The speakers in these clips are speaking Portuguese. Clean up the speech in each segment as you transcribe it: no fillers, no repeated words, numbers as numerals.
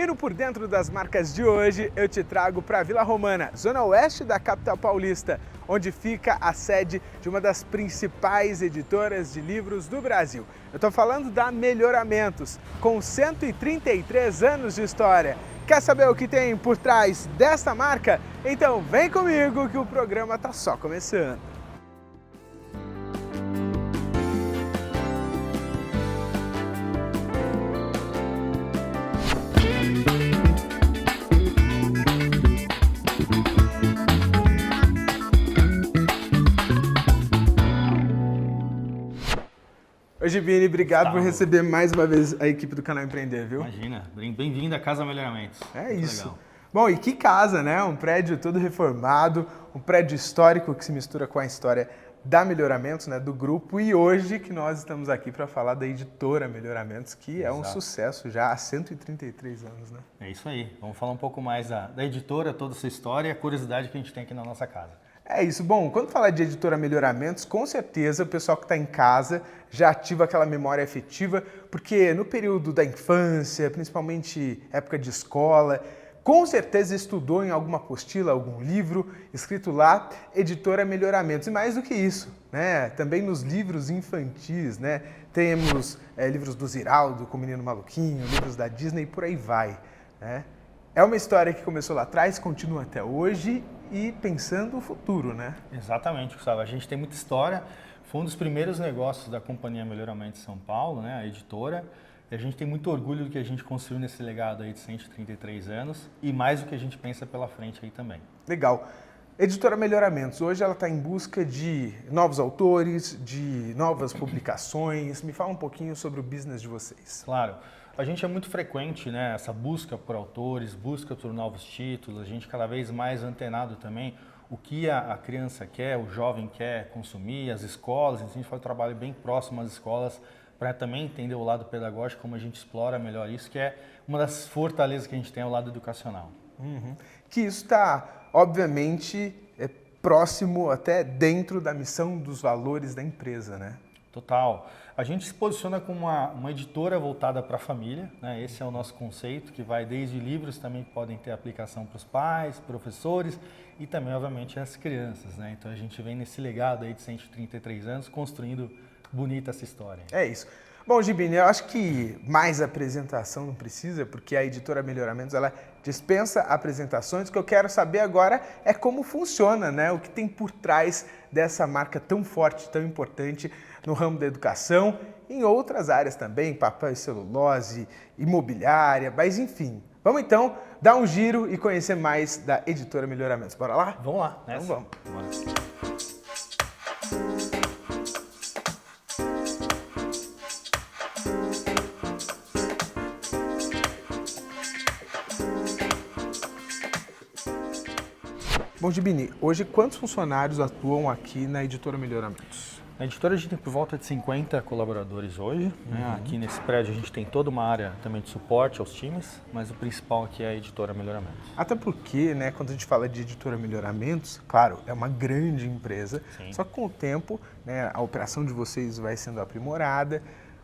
E no Por Dentro das Marcas de hoje, eu te trago para Vila Romana, zona oeste da capital paulista, onde fica a sede de uma das principais editoras de livros do Brasil. Eu estou falando da Melhoramentos, com 133 anos de história. Quer saber o que tem por trás desta marca? Então vem comigo que o programa está só começando. Oi, Gibini, obrigado por receber mais uma vez a equipe do Canal Empreender, viu? Imagina, bem-vindo à Casa Melhoramentos. É muito isso. Legal. Bom, e que casa, né? Um prédio todo reformado, um prédio histórico que se mistura com a história da Melhoramentos, né? Do grupo. E hoje que nós estamos aqui para falar da editora Melhoramentos, que é um sucesso já há 133 anos, né? É isso aí. Vamos falar um pouco mais da editora, toda essa história e a curiosidade que a gente tem aqui na nossa casa. É isso. Bom, quando falar de editora Melhoramentos, com certeza o pessoal que está em casa já ativa aquela memória afetiva, porque no período da infância, principalmente época de escola, com certeza estudou em alguma apostila, algum livro escrito lá, editora Melhoramentos. E mais do que isso, né? Também nos livros infantis, né? Temos livros do Ziraldo, com o Menino Maluquinho, livros da Disney e por aí vai, né? É uma história que começou lá atrás, continua até hoje e pensando o futuro, né? Exatamente, Gustavo. A gente tem muita história. Foi um dos primeiros negócios da Companhia Melhoramentos São Paulo, né? A editora. E a gente tem muito orgulho do que a gente construiu nesse legado aí de 133 anos e mais do que a gente pensa pela frente aí também. Legal. Editora Melhoramentos, hoje ela está em busca de novos autores, de novas publicações. Me fala um pouquinho sobre o business de vocês. Claro. A gente é muito frequente, né, essa busca por autores, busca por novos títulos, a gente cada vez mais antenado também o que a criança quer, o jovem quer consumir, as escolas, então a gente faz um trabalho bem próximo às escolas para também entender o lado pedagógico, como a gente explora melhor isso, que é uma das fortalezas que a gente tem ao lado educacional. Que isso está, obviamente, próximo até dentro da missão dos valores da empresa, né? Total. A gente se posiciona como uma editora voltada para a família, né? Esse é o nosso conceito, que vai desde livros também que podem ter aplicação para os pais, professores e também, obviamente, as crianças, né? Então a gente vem nesse legado aí de 133 anos construindo bonita essa história. É isso. Bom, Gibini, eu acho que mais apresentação não precisa, porque a editora Melhoramentos ela dispensa apresentações. O que eu quero saber agora é como funciona, né? O que tem por trás dessa marca tão forte, tão importante no ramo da educação, em outras áreas também, papel e celulose, imobiliária, mas enfim. Vamos então dar um giro e conhecer mais da editora Melhoramentos. Bora lá? Vamos lá, né? Então vamos. Bora. Bom, Gibini, hoje quantos funcionários atuam aqui na editora Melhoramentos? Na editora a gente tem por volta de 50 colaboradores hoje. Né? Aqui nesse prédio a gente tem toda uma área também de suporte aos times, mas o principal aqui é a editora Melhoramentos. Até porque, né, quando a gente fala de editora Melhoramentos, claro, é uma grande empresa, Sim. Só que com o tempo, né, a operação de vocês vai sendo aprimorada.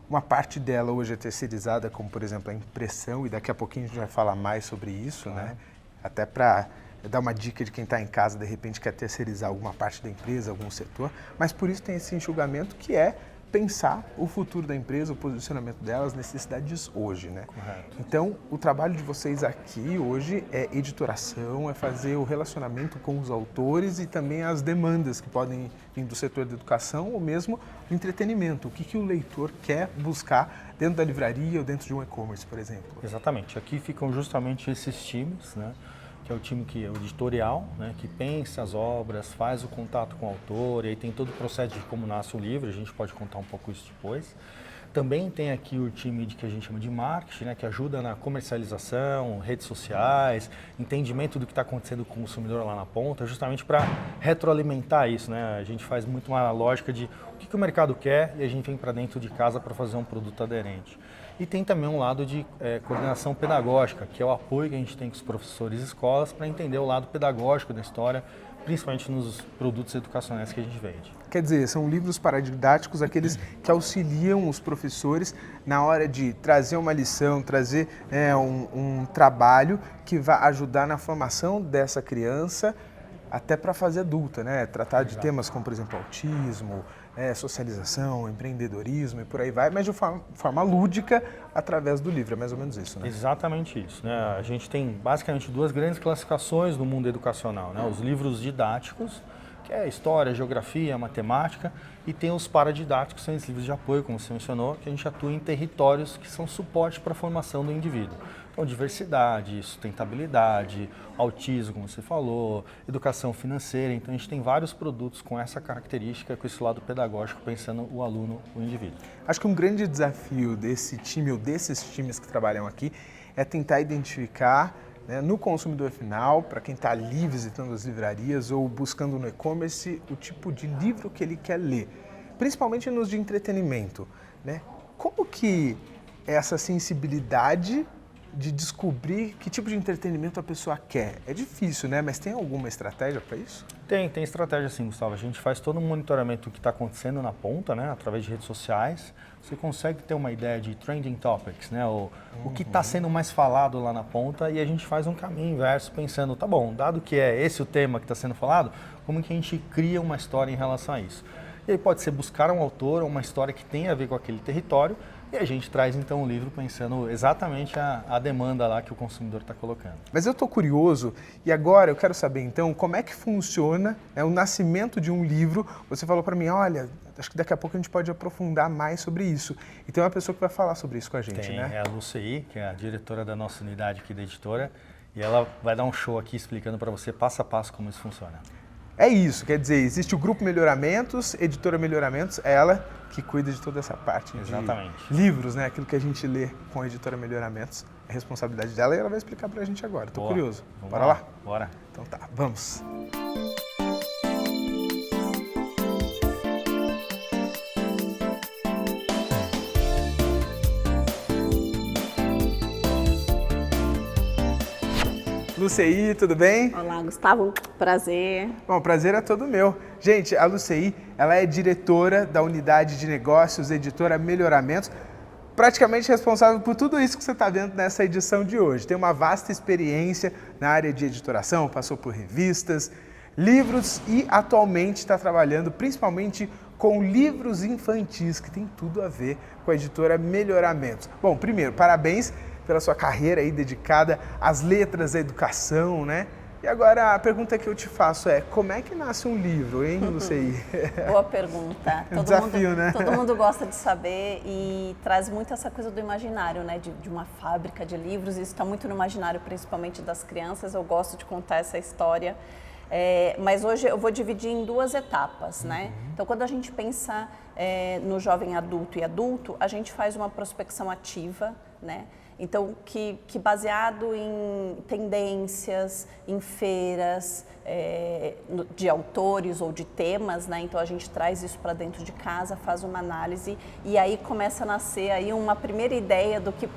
Uma parte dela hoje é terceirizada, como por exemplo a impressão, e daqui a pouquinho a gente vai falar mais sobre isso, né? Até para dar uma dica de quem está em casa, de repente quer terceirizar alguma parte da empresa, algum setor, mas por isso tem esse enxugamento que é pensar o futuro da empresa, o posicionamento delas, necessidades hoje, né? Correto. Então, o trabalho de vocês aqui hoje é editoração, é fazer o relacionamento com os autores e também as demandas que podem vir do setor da educação ou mesmo do entretenimento. O que o leitor quer buscar dentro da livraria ou dentro de um e-commerce, por exemplo. Exatamente. Aqui ficam justamente esses times, né? Que é o time que é o editorial, né, que pensa as obras, faz o contato com o autor, e aí tem todo o processo de como nasce o livro, a gente pode contar um pouco isso depois. Também tem aqui o time que a gente chama de marketing, né, que ajuda na comercialização, redes sociais, entendimento do que está acontecendo com o consumidor lá na ponta, justamente para retroalimentar isso. Né? A gente faz muito uma lógica de o que o mercado quer e a gente vem para dentro de casa para fazer um produto aderente. E tem também um lado de coordenação pedagógica, que é o apoio que a gente tem com os professores e escolas para entender o lado pedagógico da história, principalmente nos produtos educacionais que a gente vende. Quer dizer, são livros paradidáticos, aqueles que auxiliam os professores na hora de trazer uma lição, trazer um trabalho que vai ajudar na formação dessa criança até para a fase adulta, né? Tratar de temas como, por exemplo, autismo, socialização, empreendedorismo e por aí vai, mas de forma lúdica através do livro, é mais ou menos isso, né? Exatamente isso, né? A gente tem basicamente duas grandes classificações no mundo educacional, né? Os livros didáticos, que é história, geografia, matemática, e tem os paradidáticos, são os livros de apoio, como você mencionou, que a gente atua em territórios que são suporte para a formação do indivíduo. Então, diversidade, sustentabilidade, autismo, como você falou, educação financeira. Então, a gente tem vários produtos com essa característica, com esse lado pedagógico, pensando o aluno, o indivíduo. Acho que um grande desafio desse time ou desses times que trabalham aqui é tentar identificar, né, no consumidor final, para quem está ali visitando as livrarias ou buscando no e-commerce, o tipo de livro que ele quer ler, principalmente nos de entretenimento, né? Como que essa sensibilidade de descobrir que tipo de entretenimento a pessoa quer? É difícil, né? Mas tem alguma estratégia para isso? Tem estratégia sim, Gustavo. A gente faz todo um monitoramento do que está acontecendo na ponta, né, através de redes sociais. Você consegue ter uma ideia de trending topics, né, o que está sendo mais falado lá na ponta, e a gente faz um caminho inverso pensando, tá bom, dado que é esse o tema que está sendo falado, como que a gente cria uma história em relação a isso? E aí pode ser buscar um autor ou uma história que tenha a ver com aquele território, e a gente traz então um livro pensando exatamente a demanda lá que o consumidor está colocando. Mas eu estou curioso e agora eu quero saber então como é que funciona, né, o nascimento de um livro. Você falou para mim, olha, acho que daqui a pouco a gente pode aprofundar mais sobre isso. E tem uma pessoa que vai falar sobre isso com a gente, né? É a Lucei, que é a diretora da nossa unidade aqui da editora, e ela vai dar um show aqui explicando para você passo a passo como isso funciona. É isso, quer dizer, existe o Grupo Melhoramentos, Editora Melhoramentos, ela que cuida de toda essa parte Exatamente. De livros, né? Aquilo que a gente lê com a Editora Melhoramentos, é responsabilidade dela e ela vai explicar pra gente agora. Tô curioso. Bora lá? Bora. Então tá, vamos. Lucei, tudo bem? Olá, Gustavo, prazer. Bom, o prazer é todo meu. Gente, a Lucei, ela é diretora da Unidade de Negócios, Editora Melhoramentos, praticamente responsável por tudo isso que você está vendo nessa edição de hoje. Tem uma vasta experiência na área de editoração, passou por revistas, livros e atualmente está trabalhando principalmente com livros infantis, que tem tudo a ver com a Editora Melhoramentos. Bom, primeiro, parabéns pela sua carreira aí dedicada às letras, à educação, né? E agora a pergunta que eu te faço é, como é que nasce um livro, hein, Lucei? Boa pergunta. Desafio, né? Todo mundo gosta de saber e traz muito essa coisa do imaginário, né? De uma fábrica de livros, isso está muito no imaginário, principalmente das crianças. Eu gosto de contar essa história. Mas hoje eu vou dividir em duas etapas, né? Então, quando a gente pensa no jovem adulto e adulto, a gente faz uma prospecção ativa, né? Então, que baseado em tendências, em feiras de autores ou de temas, né? Então a gente traz isso para dentro de casa, faz uma análise e aí começa a nascer aí uma primeira ideia do que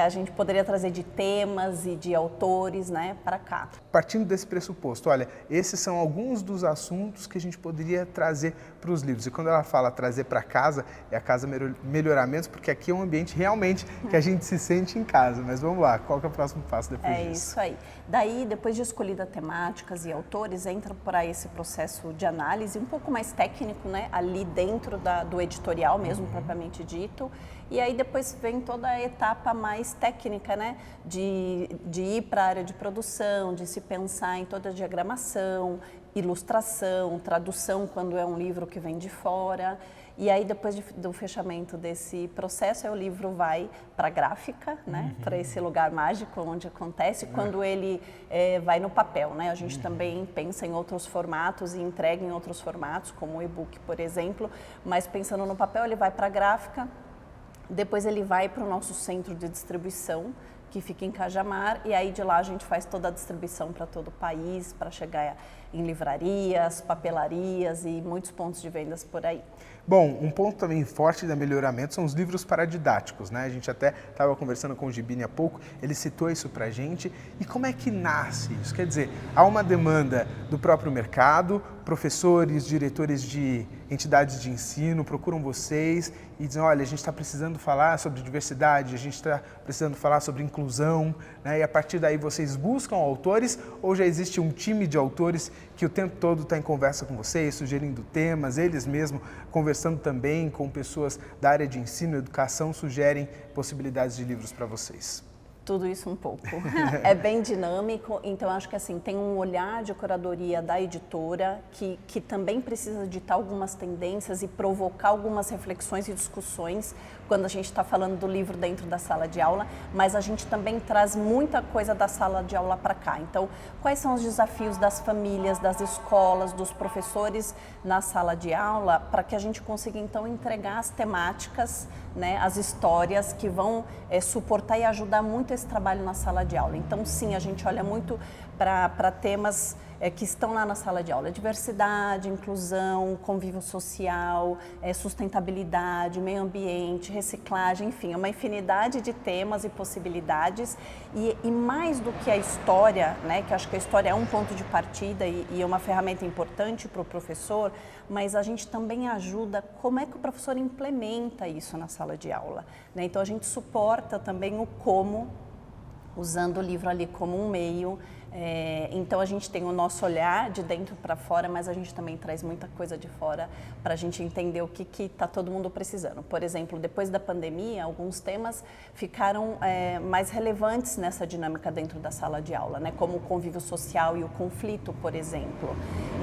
a gente poderia trazer de temas e de autores, né, para cá. Partindo desse pressuposto, olha, esses são alguns dos assuntos que a gente poderia trazer para os livros. E quando ela fala trazer para casa, é a Casa Melhoramentos, porque aqui é um ambiente realmente que a gente se sente em casa. Mas vamos lá, qual que é o próximo passo depois disso? É isso aí. Daí, depois de escolhida temáticas e autores, entra por aí esse processo de análise um pouco mais técnico, né, ali dentro do editorial mesmo, propriamente dito. E aí depois vem toda a etapa mais técnica, né, de ir para a área de produção, de se pensar em toda a diagramação, ilustração, tradução quando é um livro que vem de fora. E aí depois do fechamento desse processo, aí o livro vai para a gráfica, né, para esse lugar mágico onde acontece, quando ele vai no papel, né. A gente também pensa em outros formatos e entrega em outros formatos, como o e-book, por exemplo, mas pensando no papel, ele vai para a gráfica. Depois ele vai para o nosso centro de distribuição, que fica em Cajamar, e aí de lá a gente faz toda a distribuição para todo o país, para chegar em livrarias, papelarias e muitos pontos de vendas por aí. Bom, um ponto também forte da Melhoramento são os livros paradidáticos, né? A gente até estava conversando com o Gibini há pouco, ele citou isso pra gente. E como é que nasce isso? Quer dizer, há uma demanda do próprio mercado, professores, diretores de entidades de ensino procuram vocês e dizem, olha, a gente está precisando falar sobre diversidade, a gente está precisando falar sobre inclusão, né? E a partir daí vocês buscam autores ou já existe um time de autores que o tempo todo está em conversa com vocês, sugerindo temas, eles mesmos conversando também com pessoas da área de ensino e educação, sugerem possibilidades de livros para vocês? Tudo isso um pouco. É bem dinâmico, então acho que assim, tem um olhar de curadoria da editora que também precisa ditar algumas tendências e provocar algumas reflexões e discussões quando a gente está falando do livro dentro da sala de aula, mas a gente também traz muita coisa da sala de aula para cá. Então, quais são os desafios das famílias, das escolas, dos professores na sala de aula, para que a gente consiga então entregar as temáticas, né, as histórias que vão suportar e ajudar muito esse trabalho na sala de aula. Então, sim, a gente olha muito para temas que estão lá na sala de aula: diversidade, inclusão, convívio social, sustentabilidade, meio ambiente, reciclagem, enfim, é uma infinidade de temas e possibilidades. E mais do que a história, né, que acho que a história é um ponto de partida e é uma ferramenta importante para o professor, mas a gente também ajuda como é que o professor implementa isso na sala de aula, né? Então a gente suporta também o como, usando o livro ali como um meio. Então a gente tem o nosso olhar de dentro para fora, mas a gente também traz muita coisa de fora para a gente entender o que está todo mundo precisando. Por exemplo, depois da pandemia, alguns temas ficaram mais relevantes nessa dinâmica dentro da sala de aula, né? Como o convívio social e o conflito, por exemplo.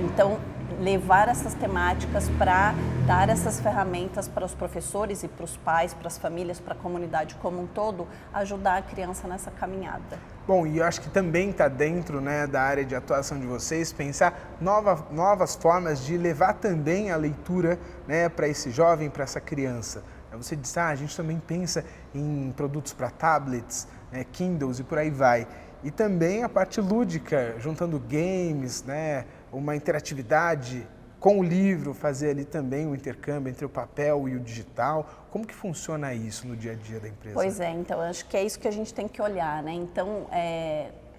Então, levar essas temáticas para dar essas ferramentas para os professores e para os pais, para as famílias, para a comunidade como um todo, ajudar a criança nessa caminhada. Bom, e eu acho que também está dentro, né, da área de atuação de vocês pensar novas formas de levar também a leitura, né, para esse jovem, para essa criança. Você disse, a gente também pensa em produtos para tablets, né, Kindles e por aí vai. E também a parte lúdica, juntando games, né, uma interatividade com o livro, fazer ali também um intercâmbio entre o papel e o digital. Como que funciona isso no dia a dia da empresa? Pois é, então acho que é isso que a gente tem que olhar, né? Então,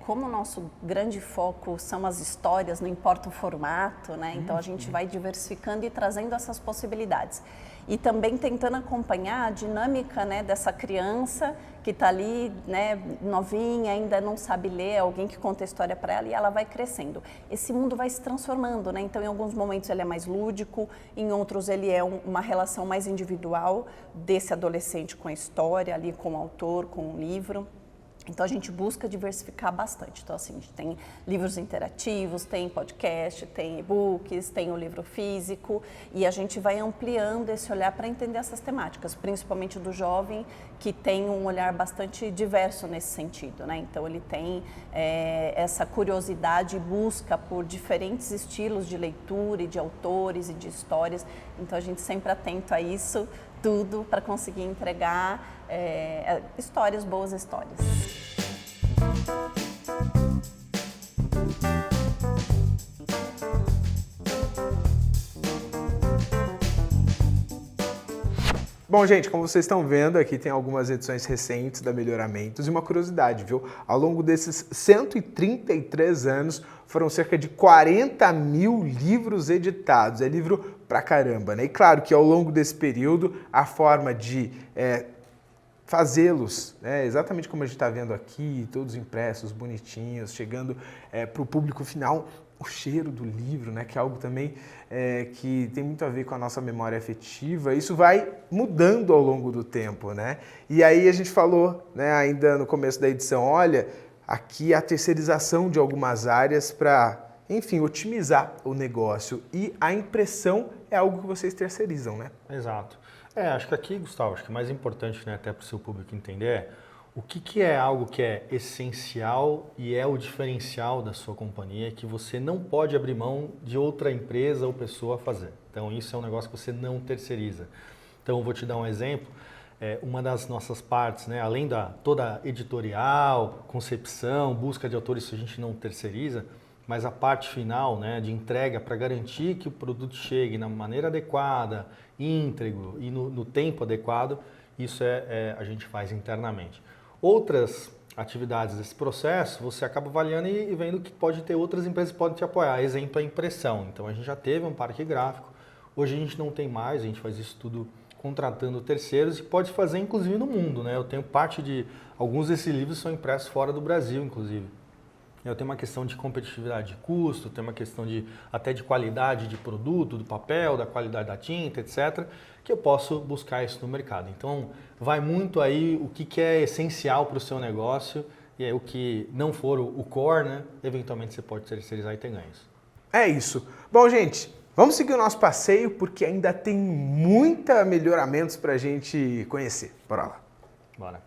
como o nosso grande foco são as histórias, não importa o formato, né? Então a gente vai diversificando e trazendo essas possibilidades. E também tentando acompanhar a dinâmica, né, dessa criança que está ali, né, novinha, ainda não sabe ler, alguém que conta a história para ela e ela vai crescendo. Esse mundo vai se transformando, né? Então em alguns momentos ele é mais lúdico, em outros ele é uma relação mais individual desse adolescente com a história, ali com o autor, com o livro. Então a gente busca diversificar bastante. Então assim, a gente tem livros interativos, tem podcast, tem e-books, tem o livro físico e a gente vai ampliando esse olhar para entender essas temáticas, principalmente do jovem que tem um olhar bastante diverso nesse sentido, né? Então ele tem essa curiosidade e busca por diferentes estilos de leitura e de autores e de histórias. Então a gente sempre atento a isso tudo para conseguir entregar histórias, boas histórias. Bom, gente, como vocês estão vendo, aqui tem algumas edições recentes da Melhoramentos e uma curiosidade, viu? Ao longo desses 133 anos, foram cerca de 40 mil livros editados. É livro pra caramba, né? E claro que ao longo desse período, a forma de fazê-los, né, exatamente como a gente está vendo aqui, todos impressos, bonitinhos, chegando para o público final, o cheiro do livro, né, que é algo também que tem muito a ver com a nossa memória afetiva, isso vai mudando ao longo do tempo, né? E aí a gente falou, né, ainda no começo da edição, olha, aqui a terceirização de algumas áreas para, enfim, otimizar o negócio, e a impressão é algo que vocês terceirizam, né? Exato. Acho que aqui, Gustavo, acho que o mais importante, né, até para o seu público entender é o que é algo que é essencial e é o diferencial da sua companhia, que você não pode abrir mão de outra empresa ou pessoa a fazer. Então isso é um negócio que você não terceiriza. Então eu vou te dar um exemplo. Uma das nossas partes, né, além da toda editorial, concepção, busca de autores, isso a gente não terceiriza, mas a parte final, né, de entrega para garantir que o produto chegue na maneira adequada, íntegro e no tempo adequado, isso a gente faz internamente. Outras atividades desse processo, você acaba avaliando e vendo que pode ter outras empresas que podem te apoiar. Exemplo, a impressão. Então, a gente já teve um parque gráfico, hoje a gente não tem mais, a gente faz isso tudo contratando terceiros e pode fazer inclusive no mundo, né? Eu tenho parte de, alguns desses livros são impressos fora do Brasil, inclusive. Eu tenho uma questão de competitividade de custo, tem uma questão até de qualidade de produto, do papel, da qualidade da tinta, etc., que eu posso buscar isso no mercado. Então, vai muito aí o que é essencial para o seu negócio e aí o que não for o core, né, eventualmente você pode terceirizar e ter ganhos. É isso. Bom, gente, vamos seguir o nosso passeio porque ainda tem muita melhoramentos para a gente conhecer. Bora lá. Bora.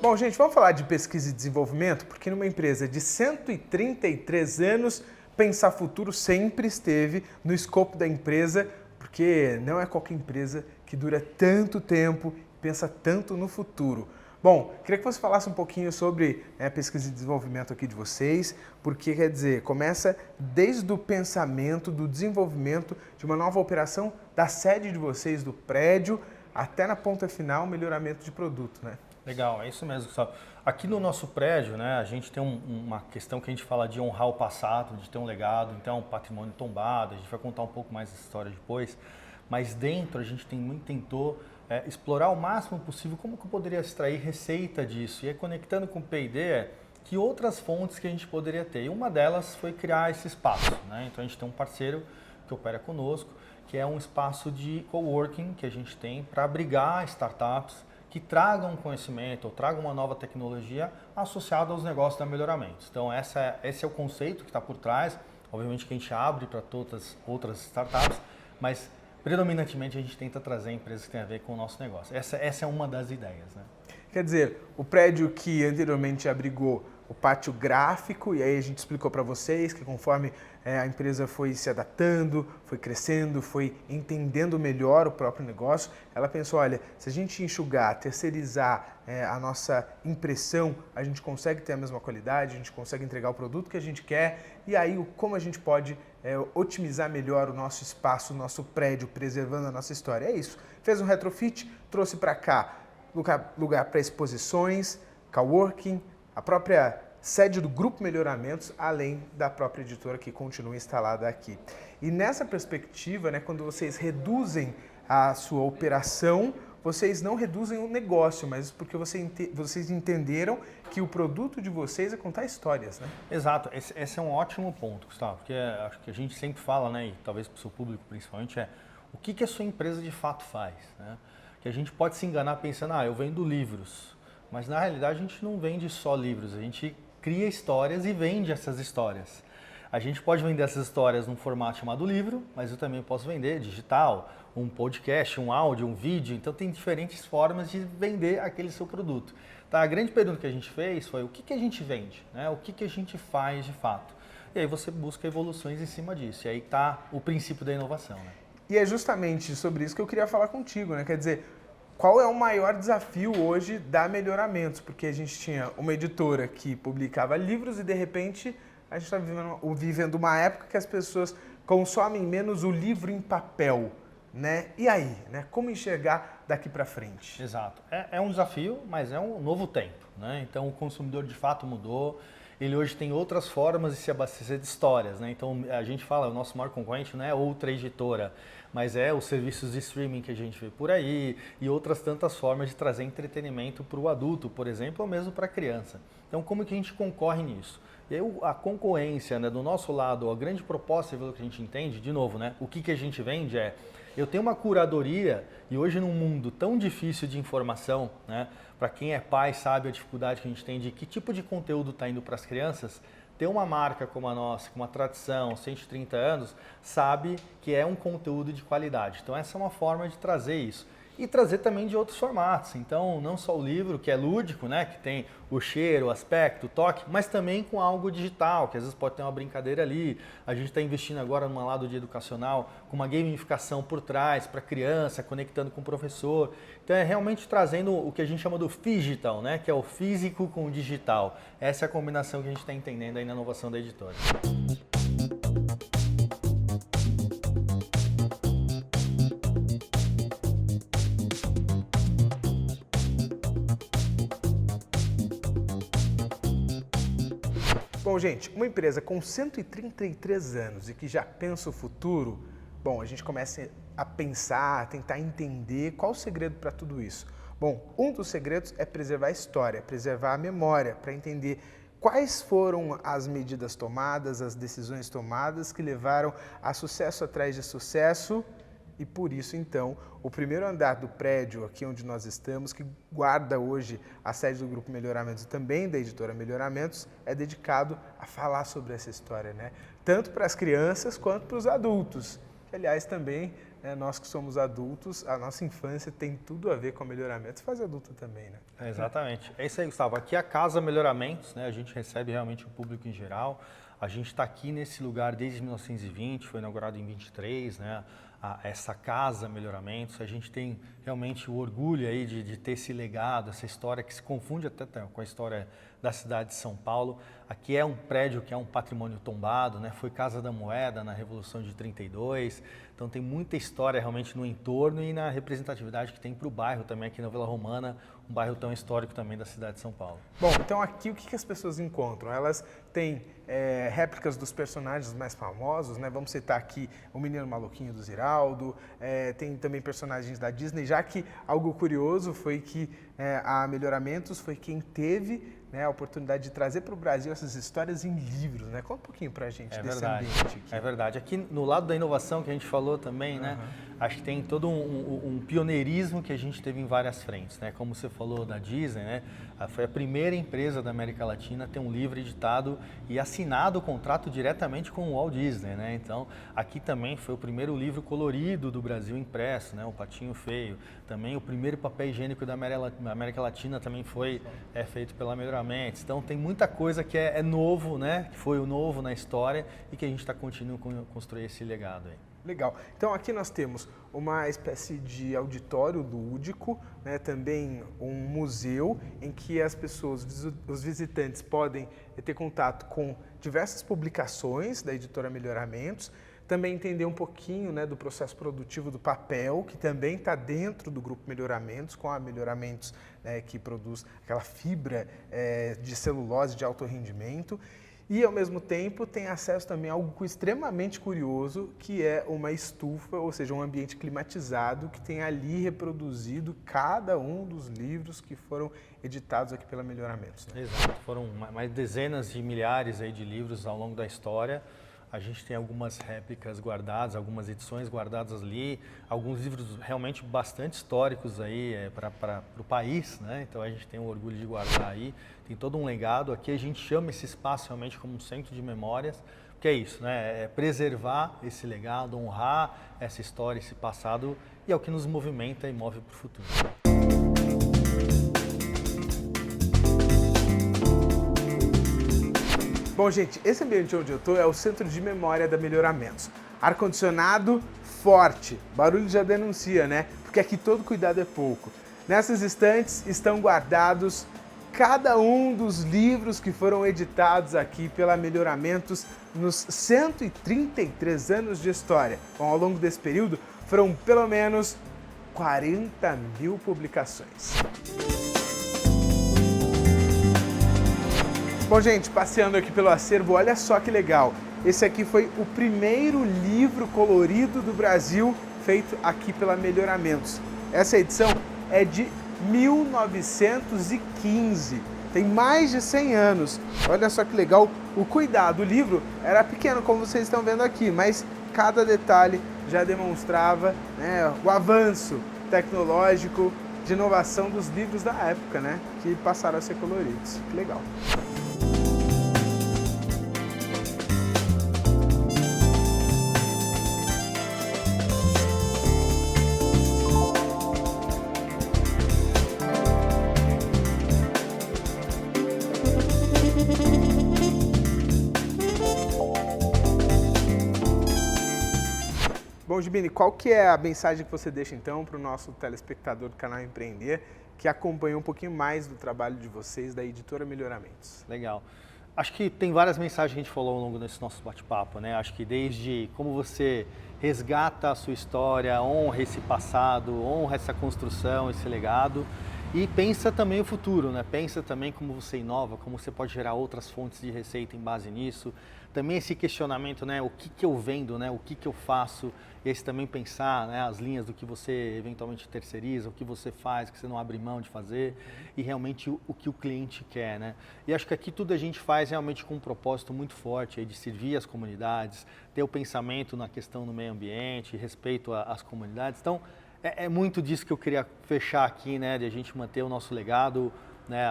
Bom, gente, vamos falar de pesquisa e desenvolvimento, porque numa empresa de 133 anos, pensar futuro sempre esteve no escopo da empresa, porque não é qualquer empresa que dura tanto tempo e pensa tanto no futuro. Bom, queria que você falasse um pouquinho sobre pesquisa e desenvolvimento aqui de vocês, porque, quer dizer, começa desde o pensamento, do desenvolvimento de uma nova operação da sede de vocês, do prédio, até na ponta final, melhoramento de produto, né? Legal, é isso mesmo, Gustavo. Aqui no nosso prédio, né, a gente tem uma questão que a gente fala de honrar o passado, de ter um legado, então patrimônio tombado, a gente vai contar um pouco mais essa história depois, mas dentro a gente tentou explorar o máximo possível como que eu poderia extrair receita disso, e aí conectando com o P&D, que outras fontes que a gente poderia ter, e uma delas foi criar esse espaço, né? Então a gente tem um parceiro que opera conosco, que é um espaço de coworking que a gente tem para abrigar startups, que tragam conhecimento ou tragam uma nova tecnologia associada aos negócios da Melhoramentos. Então, esse é o conceito que está por trás. Obviamente que a gente abre para todas outras startups, mas predominantemente a gente tenta trazer empresas que têm a ver com o nosso negócio. Essa é uma das ideias, né? Quer dizer, o prédio que anteriormente abrigou o pátio gráfico, e aí a gente explicou para vocês que conforme a empresa foi se adaptando, foi crescendo, foi entendendo melhor o próprio negócio, ela pensou, olha, se a gente enxugar, terceirizar a nossa impressão, a gente consegue ter a mesma qualidade, a gente consegue entregar o produto que a gente quer, e aí como a gente pode otimizar melhor o nosso espaço, o nosso prédio, preservando a nossa história. É isso. Fez um retrofit, trouxe para cá lugar para exposições, coworking, a própria sede do Grupo Melhoramentos, além da própria editora que continua instalada aqui. E nessa perspectiva, né, quando vocês reduzem a sua operação, vocês não reduzem o negócio, mas porque vocês entenderam que o produto de vocês é contar histórias, né? Exato, esse é um ótimo ponto, Gustavo, porque acho que a gente sempre fala, né, e talvez para o seu público principalmente, o que a sua empresa de fato faz, né? Que a gente pode se enganar pensando, eu vendo livros, mas na realidade a gente não vende só livros, a gente cria histórias e vende essas histórias. A gente pode vender essas histórias num formato chamado livro, mas eu também posso vender digital, um podcast, um áudio, um vídeo, então tem diferentes formas de vender aquele seu produto. Tá, a grande pergunta que a gente fez foi o que a gente vende, né? O que a gente faz de fato. E aí você busca evoluções em cima disso, e aí está o princípio da inovação, né? E é justamente sobre isso que eu queria falar contigo, né? Quer dizer, qual é o maior desafio hoje da Melhoramentos? Porque a gente tinha uma editora que publicava livros e de repente a gente está vivendo uma época que as pessoas consomem menos o livro em papel, né? E aí, né? Como enxergar daqui para frente? Exato. É um desafio, mas é um novo tempo, né? Então o consumidor de fato mudou. Ele hoje tem outras formas de se abastecer de histórias, né? Então a gente fala, o nosso maior concorrente não é outra editora, mas é os serviços de streaming que a gente vê por aí e outras tantas formas de trazer entretenimento para o adulto, por exemplo, ou mesmo para a criança. Então como que a gente concorre nisso? E aí a concorrência, né, do nosso lado, a grande proposta, pelo que a gente entende, de novo, né, o que a gente vende eu tenho uma curadoria e hoje num mundo tão difícil de informação, né, para quem é pai sabe a dificuldade que a gente tem de que tipo de conteúdo está indo para as crianças, ter uma marca como a nossa, com uma tradição, 130 anos, sabe que é um conteúdo de qualidade. Então essa é uma forma de trazer isso. E trazer também de outros formatos. Então, não só o livro, que é lúdico, né, que tem o cheiro, o aspecto, o toque, mas também com algo digital, que às vezes pode ter uma brincadeira ali. A gente está investindo agora num lado de educacional, com uma gamificação por trás, para criança, conectando com o professor. Então, é realmente trazendo o que a gente chama do phygital, né, que é o físico com o digital. Essa é a combinação que a gente está entendendo aí na inovação da editora. Bom, gente, uma empresa com 133 anos e que já pensa o futuro, bom, a gente começa a pensar, a tentar entender qual o segredo para tudo isso. Bom, um dos segredos é preservar a história, preservar a memória, para entender quais foram as medidas tomadas, as decisões tomadas que levaram a sucesso atrás de sucesso. E por isso, então, o primeiro andar do prédio, aqui onde nós estamos, que guarda hoje a sede do Grupo Melhoramentos e também da editora Melhoramentos, é dedicado a falar sobre essa história, né? Tanto para as crianças quanto para os adultos. Aliás, também, né, nós que somos adultos, a nossa infância tem tudo a ver com Melhoramentos, faz adulto também, né? Exatamente. É isso aí, Gustavo. Aqui é a Casa Melhoramentos, né? A gente recebe realmente o público em geral. A gente está aqui nesse lugar desde 1920, foi inaugurado em 23, né? Essa Casa Melhoramentos, a gente tem realmente o orgulho aí de ter esse legado, essa história que se confunde até com a história da cidade de São Paulo. Aqui é um prédio que é um patrimônio tombado, né? Foi Casa da Moeda na Revolução de 32, então tem muita história realmente no entorno e na representatividade que tem para o bairro também, aqui na Vila Romana, um bairro tão histórico também da cidade de São Paulo. Bom, então aqui o que as pessoas encontram? Elas têm réplicas dos personagens mais famosos, né? Vamos citar aqui o Menino Maluquinho do Ziraldo, tem também personagens da Disney, já que algo curioso foi que a Melhoramentos foi quem teve, né, a oportunidade de trazer para o Brasil essas histórias em livros, né? Conta um pouquinho para a gente desse ambiente aqui. É verdade. Aqui no lado da inovação que a gente falou também, né? Acho que tem todo um pioneirismo que a gente teve em várias frentes, né? Como você falou da Disney, né? Foi a primeira empresa da América Latina a ter um livro editado e assinado o contrato diretamente com o Walt Disney, né? Então, aqui também foi o primeiro livro colorido do Brasil impresso, né? O Patinho Feio. Também o primeiro papel higiênico da América Latina também foi feito pela Melhoramentos. Então, tem muita coisa que é novo, né? Que foi o novo na história e que a gente está continuando a construir esse legado aí. Legal. Então aqui nós temos uma espécie de auditório lúdico, né, também um museu em que as pessoas, os visitantes podem ter contato com diversas publicações da editora Melhoramentos, também entender um pouquinho, né, do processo produtivo do papel, que também está dentro do Grupo Melhoramentos, com a Melhoramentos, né, que produz aquela fibra de celulose de alto rendimento. E, ao mesmo tempo, tem acesso também a algo extremamente curioso, que é uma estufa, ou seja, um ambiente climatizado, que tem ali reproduzido cada um dos livros que foram editados aqui pela Melhoramentos. Né? Exato, foram mais dezenas de milhares aí de livros ao longo da história. A gente tem algumas réplicas guardadas, algumas edições guardadas ali, alguns livros realmente bastante históricos aí para o país, né? Então a gente tem o orgulho de guardar aí, tem todo um legado. Aqui a gente chama esse espaço realmente como um centro de memórias, porque é isso, né? É preservar esse legado, honrar essa história, esse passado, e é o que nos movimenta e move para o futuro. Bom, gente, esse ambiente onde eu estou é o centro de memória da Melhoramentos. Ar-condicionado forte, barulho já denuncia, né? Porque aqui todo cuidado é pouco. Nessas estantes estão guardados cada um dos livros que foram editados aqui pela Melhoramentos nos 133 anos de história. Bom, ao longo desse período foram pelo menos 40 mil publicações. Bom, gente, passeando aqui pelo acervo, olha só que legal. Esse aqui foi o primeiro livro colorido do Brasil feito aqui pela Melhoramentos. Essa edição é de 1915, tem mais de 100 anos. Olha só que legal, o cuidado. O livro era pequeno, como vocês estão vendo aqui, mas cada detalhe já demonstrava, né, o avanço tecnológico de inovação dos livros da época, né, que passaram a ser coloridos. Que legal. Bom, Gibini, qual que é a mensagem que você deixa então para o nosso telespectador do canal Empreender, que acompanha um pouquinho mais do trabalho de vocês, da Editora Melhoramentos? Legal. Acho que tem várias mensagens que a gente falou ao longo desse nosso bate-papo, né? Acho que desde como você resgata a sua história, honra esse passado, honra essa construção, esse legado, e pensa também o futuro, né? Pensa também como você inova, como você pode gerar outras fontes de receita em base nisso. Também esse questionamento, né? O que eu vendo, né? O que eu faço? Esse também pensar, né? As linhas do que você eventualmente terceiriza, o que você faz, que você não abre mão de fazer, e realmente o que o cliente quer, né? E acho que aqui tudo a gente faz realmente com um propósito muito forte aí de servir as comunidades, ter o pensamento na questão do meio ambiente, respeito às comunidades. Então, é muito disso que eu queria fechar aqui, né, de a gente manter o nosso legado, né,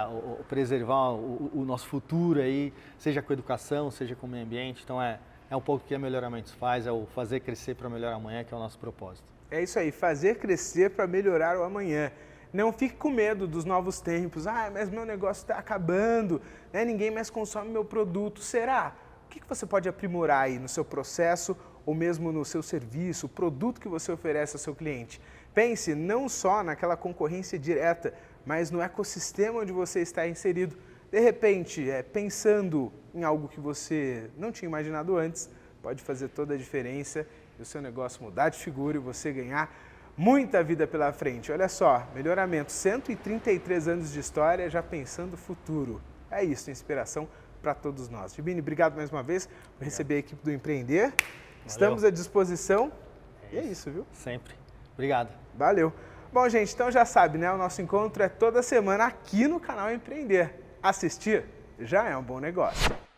preservar o nosso futuro aí, seja com educação, seja com o meio ambiente. Então é um pouco o que a Melhoramentos faz, é o fazer crescer para melhorar amanhã, que é o nosso propósito. É isso aí, fazer crescer para melhorar o amanhã. Não fique com medo dos novos tempos. Ah, mas meu negócio está acabando, né? Ninguém mais consome meu produto. Será? O que você pode aprimorar aí no seu processo ou mesmo no seu serviço, o produto que você oferece ao seu cliente? Pense não só naquela concorrência direta, mas no ecossistema onde você está inserido. De repente, pensando em algo que você não tinha imaginado antes, pode fazer toda a diferença e o seu negócio mudar de figura e você ganhar muita vida pela frente. Olha só, Melhoramento, 133 anos de história, já pensando o futuro. É isso, inspiração para todos nós. Gibini, obrigado mais uma vez por receber a equipe do Empreender. Valeu. Estamos à disposição. E é isso, viu? Sempre. Obrigado. Valeu. Bom, gente, então já sabe, né? O nosso encontro é toda semana aqui no canal Empreender. Assistir já é um bom negócio.